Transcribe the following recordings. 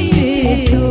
Hinsepeto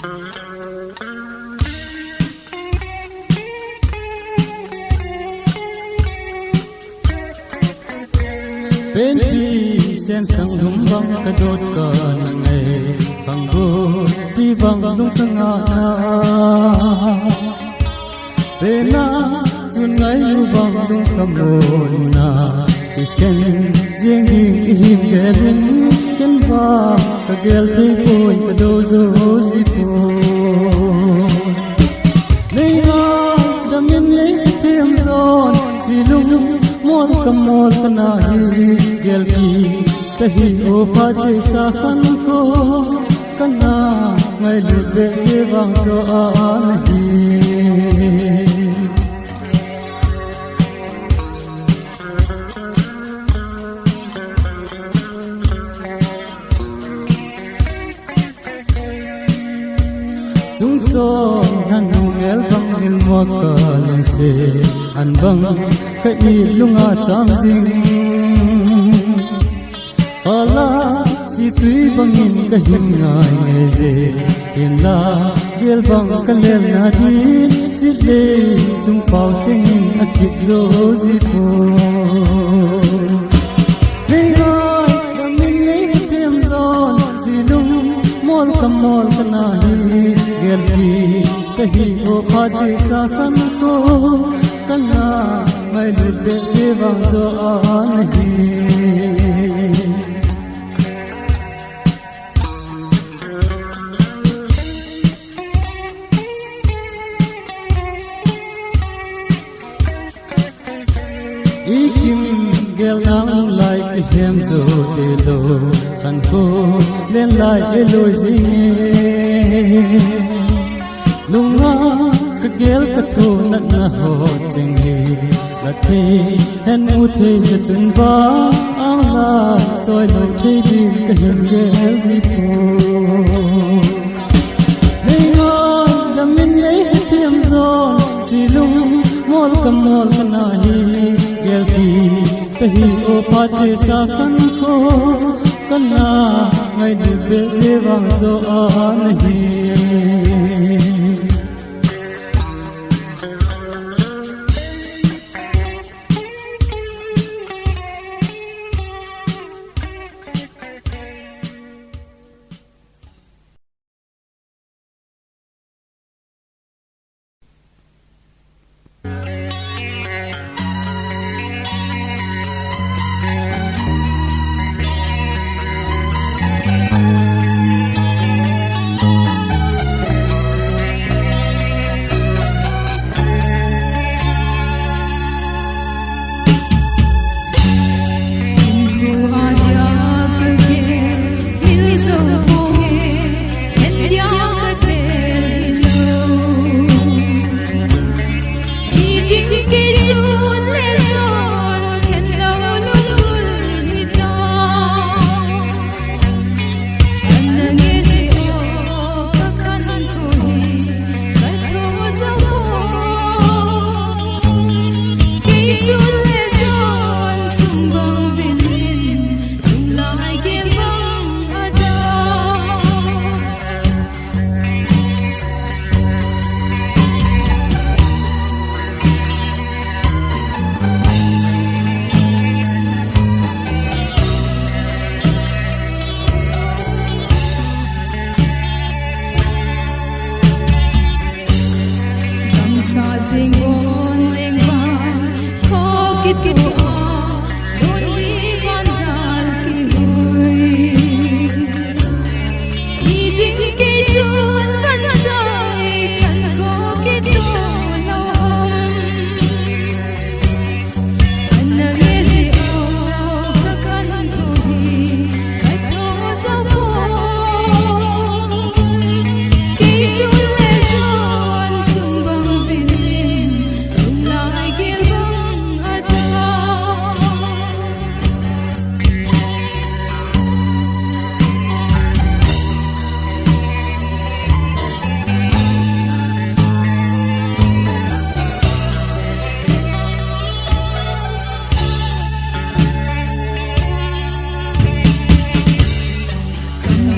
bên đi sen sang thum băng cả đốt cả ngày băng go đi băng đông thăng bên na chun ngày lu băng đông cầm hồn na thì khen riêng him gelin ken va kagel te koi kado zo zipo Nei Ngaidam nei tem zon silung mol kamol kanahi gelki kahi o pache sa khan ko kana ngai lube se wang so anahi Chung nan ngel vangin mo kalung se Anbang kai lunga chamjing ala si tui vangin kahin ngai nge je in la gel bang kalel na di si le chung pau ching akip zo ji ko Nei Ngaidam nei tem zon si lung mol kamol kanahi gelki kahi o phaje sa khan ko kana ngai lube se wang zo anahi ikim gel nang lai ki hem zo te lo kan ko len lai eloi zinge lunga kagel katho nat na ho chenghi lathe hen u the chun ba ang la choi lo the di kahin gel ji ko Nei Ngaidam nei tem zon silung mol kamol kanahi gelki kahi o phache sa khan ko kana ngai lube se wang zo anahi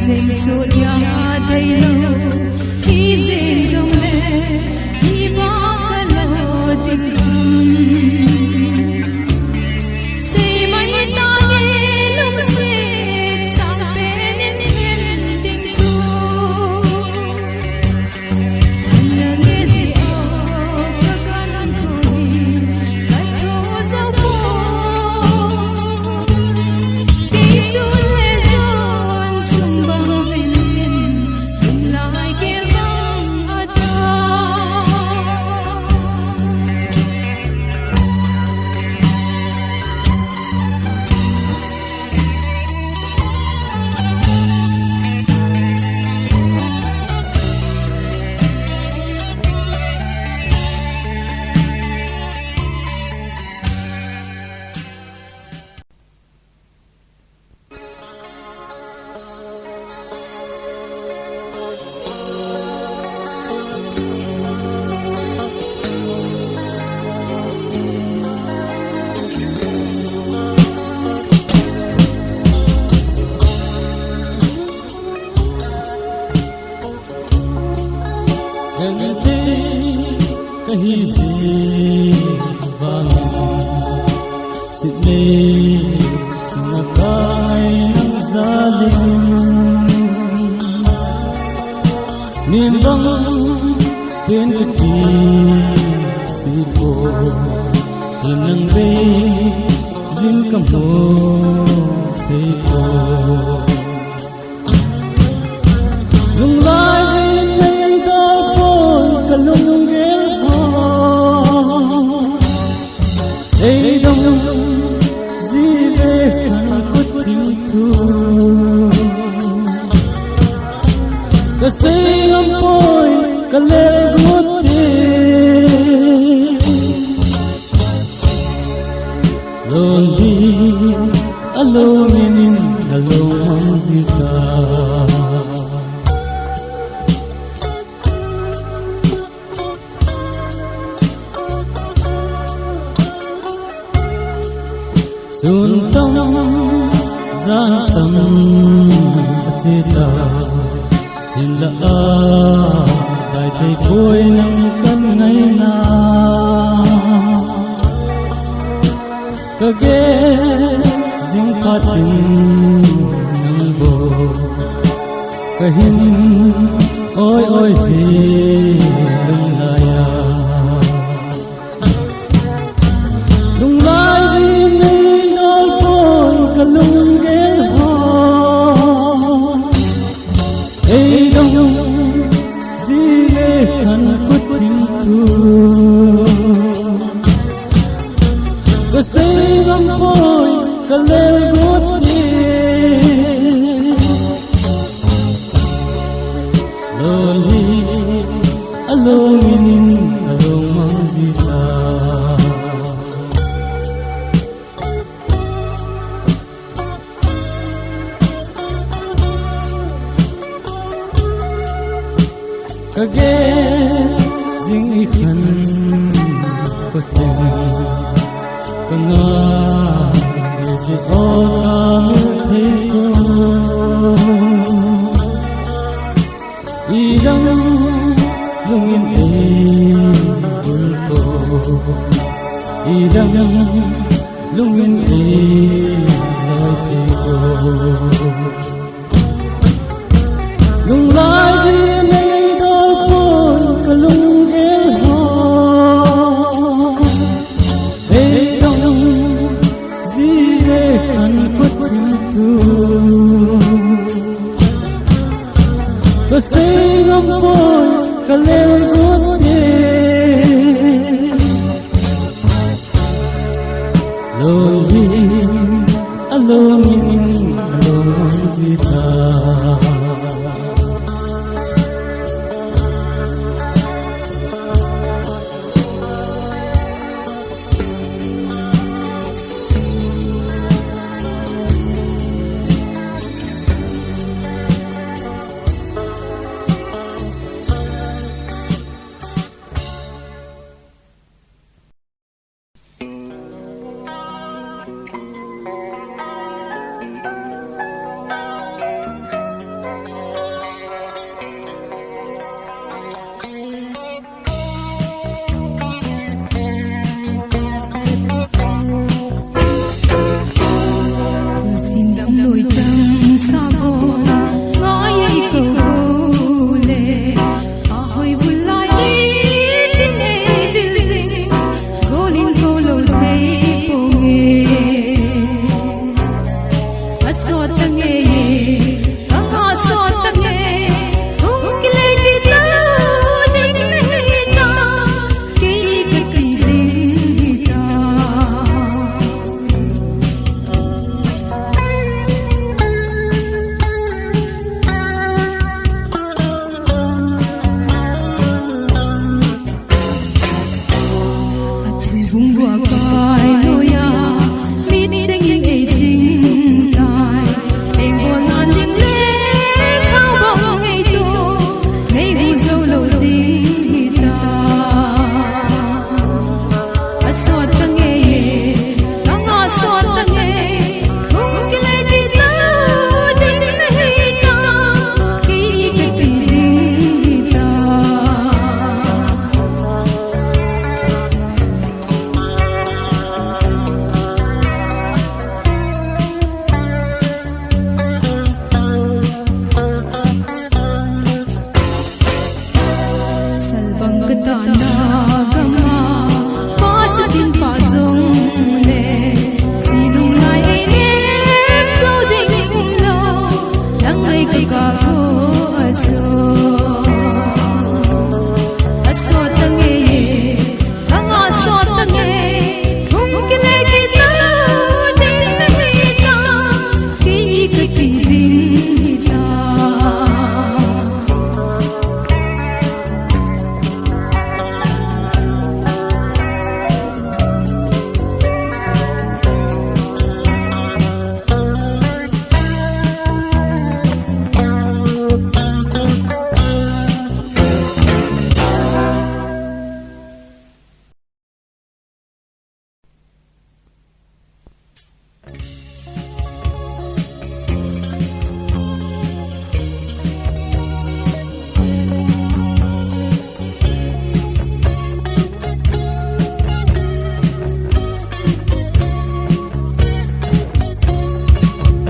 Jeng so ya dai lo kahi si vangin sile nakai ng zalim nimbang ten kati sipo inang be zin kamo teko lung lai zin nei dalpo kalunggel ho ei dong zibe kan kutim tu kasay apoy kaleguti lonely alone in alone zita suntam zantam chita hinla dai thei khoi nang kan ngai na kage jing phatin nang bo kahin oi oi si lung laya lung lai ji nei dal pon kalunggel ho ei dong zibe kan kutim tu kasay apoy kaleguti lonely alone in alone zita kage jing ikhan kochen kanga ese ota theko idang lungin e ulpo idang lungin e loiteko lung lai ji nei dalpo kalunggel ho ei dong zibe kan kutim tu kasay apoy kaleguti lonely alone alone zita Asot Tangeiye, Asot Tangeiye, Ungkile kita jeng kita, kiki kita. Atu bunggu akai loya, mit jeng Laigilga Asot Tangeiye Asot Tangeiye Thumkile kita dinita kiti dinita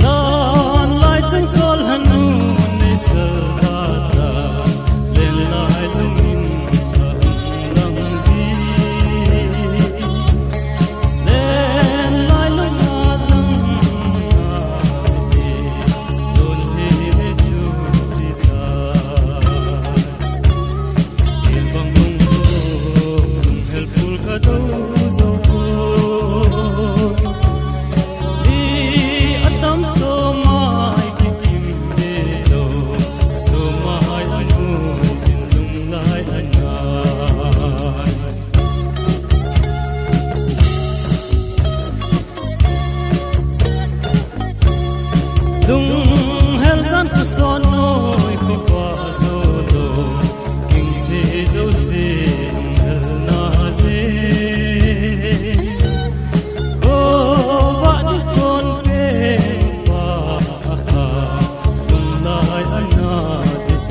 Janlai chung Chollhanu nei salata len lai lungin lang zi len lai lung adam don he chu tita il bang lung helpful ka do zo Atam so mai kim de do so mai anu sin lung lai anai lung hel san tu son noi ko pa zo do king de do se hel na se ko ba di kon pe pa lung lai ana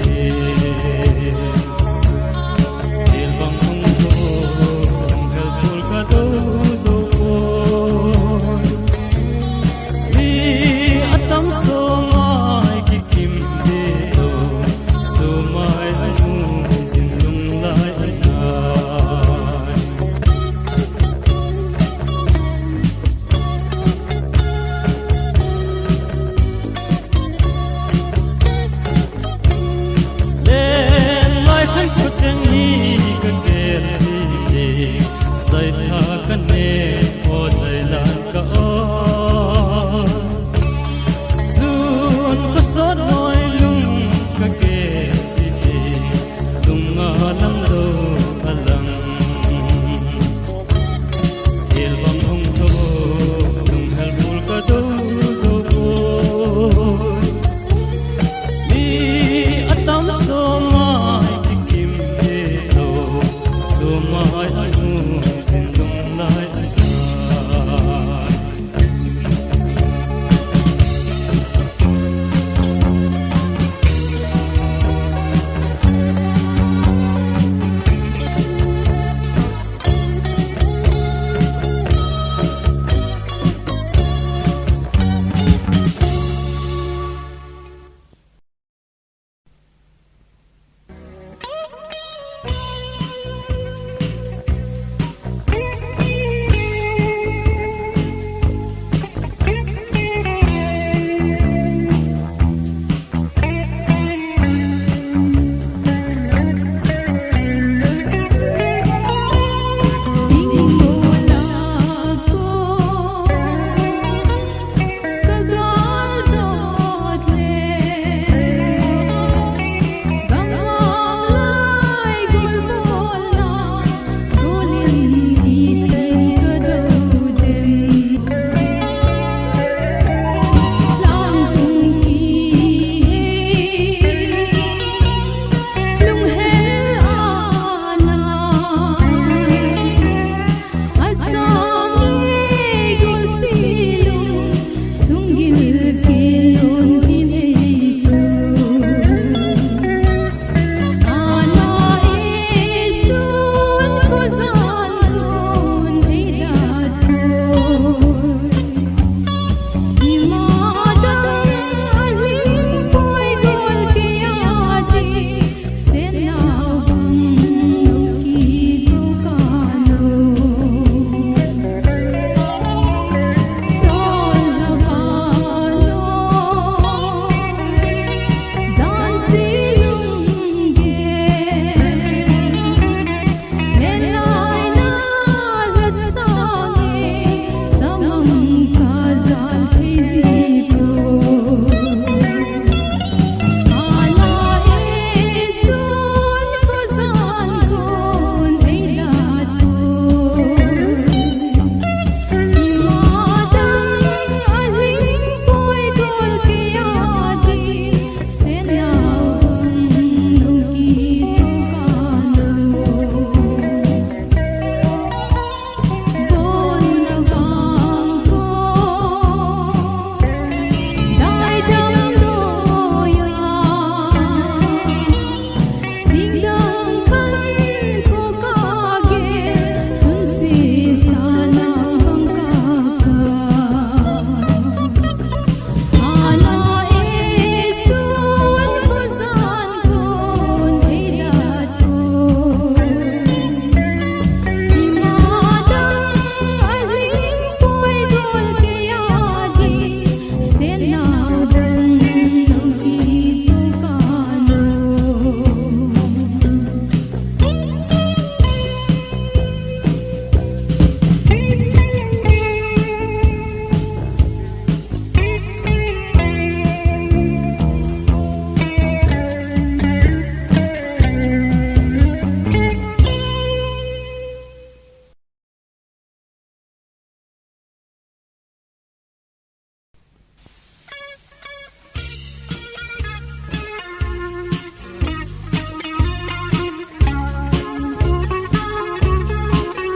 de il bang hung do hel pul ka do zo mi atam so mai ki kim de do so mai anu sin lung lai ana len lai san ko teng ni kan ber chi de sai tha kan ne o Jaila ka zun ko so noi lung ka ke chi de lung nga lam do alang il bang hung do lung hel bul ka do zo mi atam so mai ki kim de do so mai anu sin lung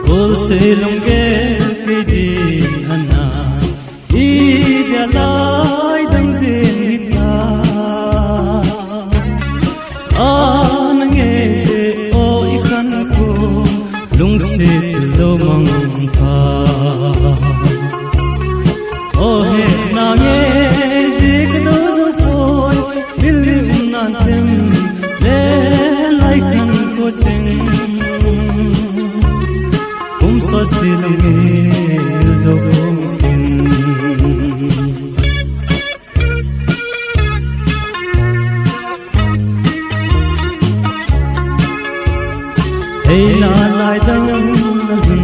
Gol Selunggel kidi ana adia Laigilga zita anange se o ikan ko lung se lo mangpa o he nange zikdo zoi dilim nantem le laikan ko cheng Asot Tangeiye zokin Jaila Laigilga Masa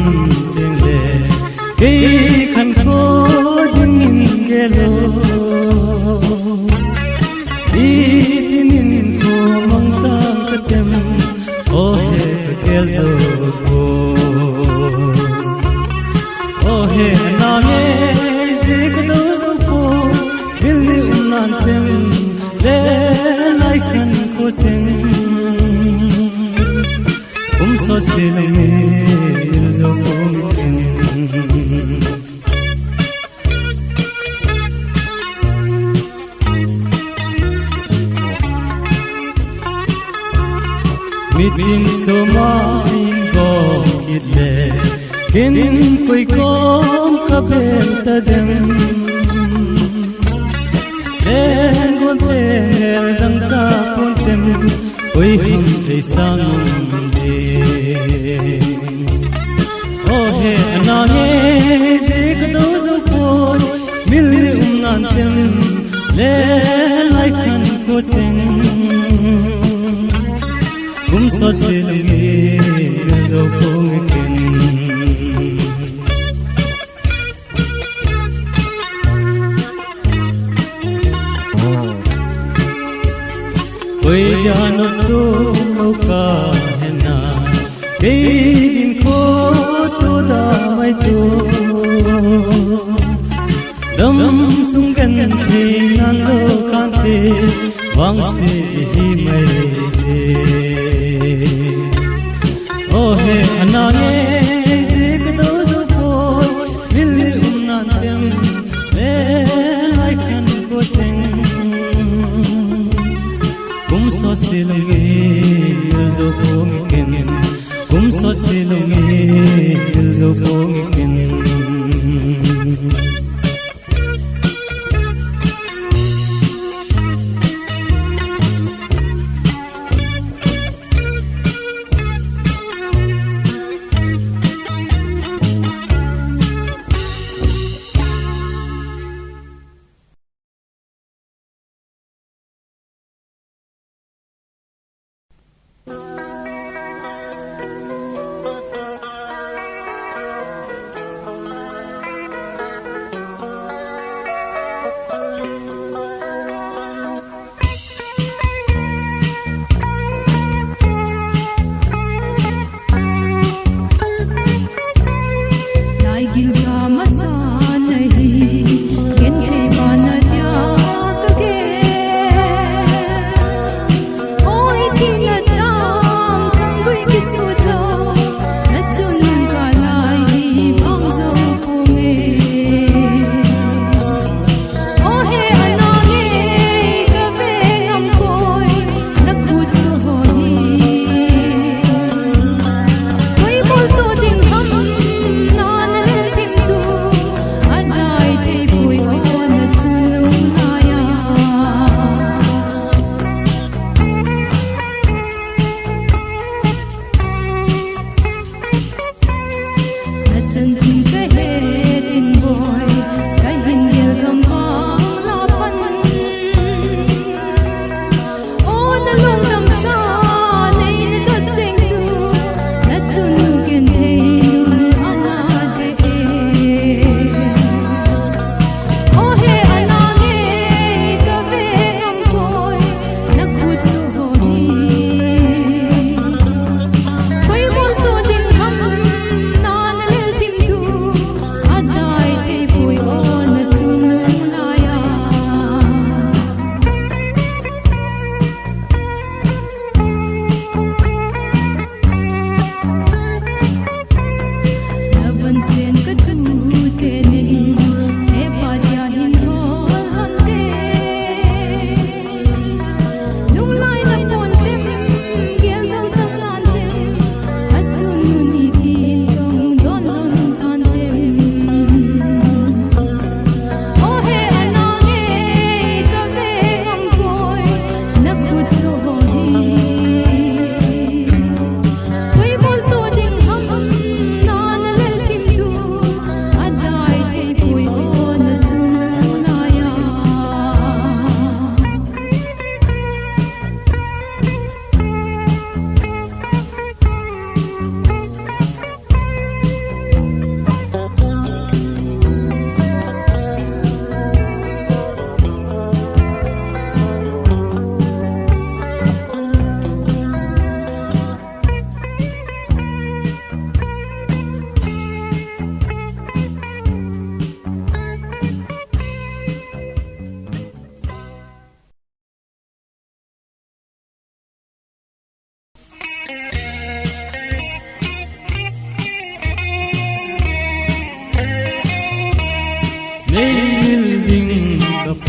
Hinkho Ipi itinin ko mangtang katem o he kagel zoko He nange zikdo zoko ilni unantem le laikan ko cheng Asot Tangeiye zokin Mitin somain ko kidle Kin koi kom kabel tadem Den gonter dang ta pontem Koi hum sang de Oh he nange zikdo zokoi mil nantem le laikan ko cheng Asot Tangeiye zokin Oi jano chulo ka hena Hinkho to da mai to dam sung Genthei nan lo kante wang se hi mai je oh he anane zikdo zo mil nantem le laikan ko cheng Asot Tangeiye zokin Asot Tangeiye zokin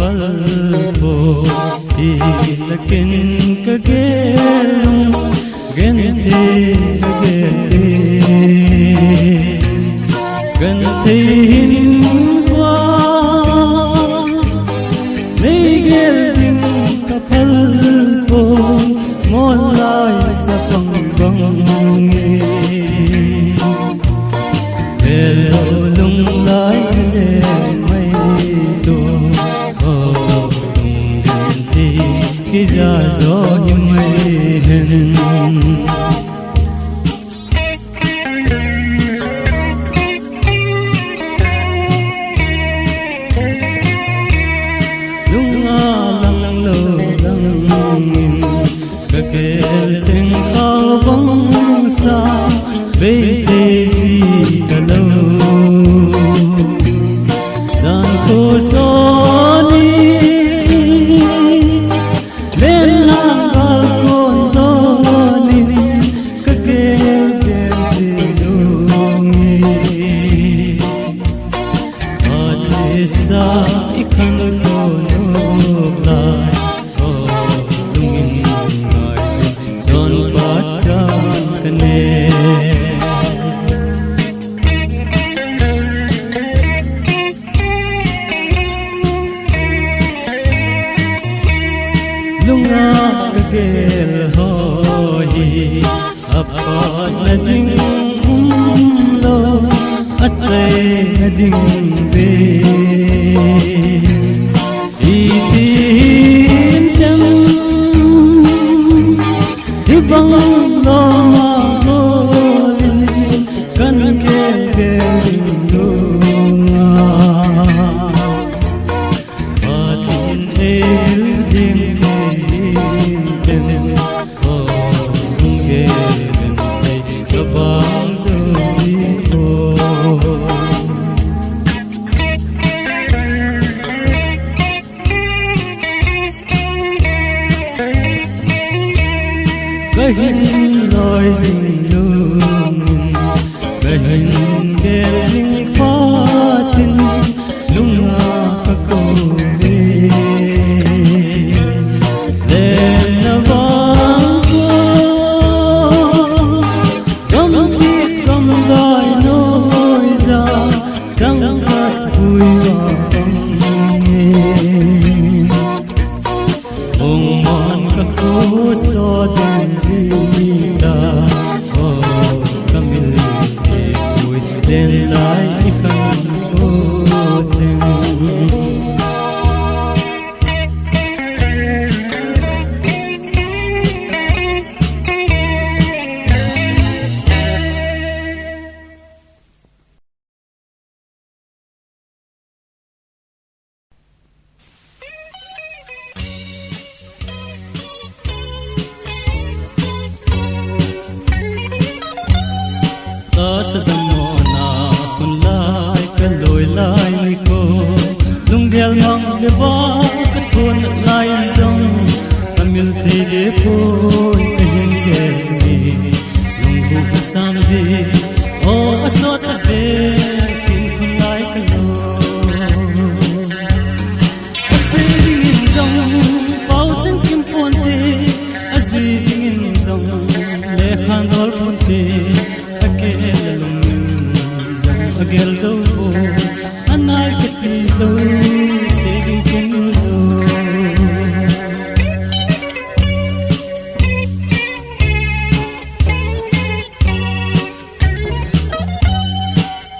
kaphal po ilakin kagel Genthei Hinkho Nei Milding kaphal po molai sa pangbangin hello lung lai le mai do Genthei ki ja zo ni mai hen kagel jeng bang sa bete si kalau san ko soni len langal kon doni kagel jeng Doungel Tahsa ikan ko lai kagel hohi akon na dinglo atsay na dingbe itinjam ibang lomagolin kan kegelunga atin Milding Kahin loi jing lung kahin gel jing patin lunga kakome den navang ko gamti gamdai noisa jangkat huiwa bangin ongman kakuso den zida kamil ke hui den lai khan ko jeng Tahsa Dammona kun lai kaloi lai ko Lunggel mang leva kathon lai zong kamil the po kahin gel jmi lunghu kasam ji o asot tangeiye kun lai kaloi asin zong pau sen kim ponte azin zong le khandol ponte agel zo anai kati lo segin kenulo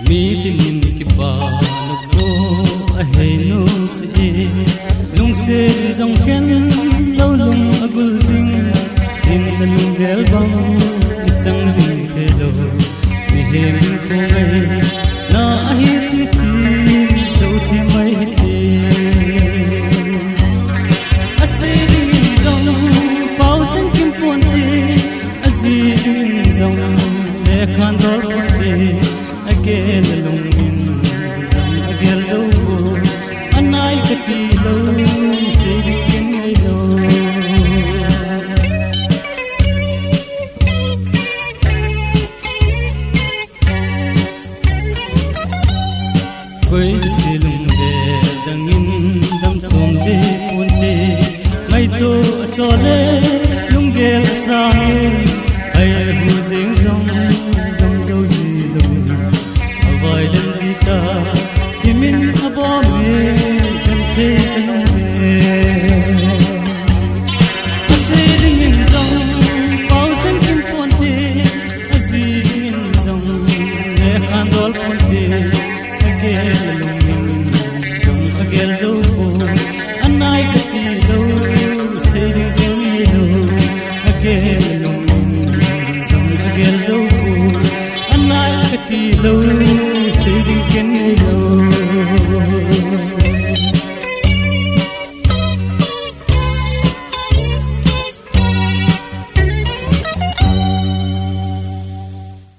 meeting ki ba no ko ahe no se lung se zong ken lo lung agul sing in the Lunggel bang chang sing te lo hem ko na ahit ti do thi mai he asin zong pau sen kim ponte azin zong le khan dor ponte agel lungin zong agel zo anai kati lo se ken ai lo Gol Selunggel dangin dam chom ken nei lo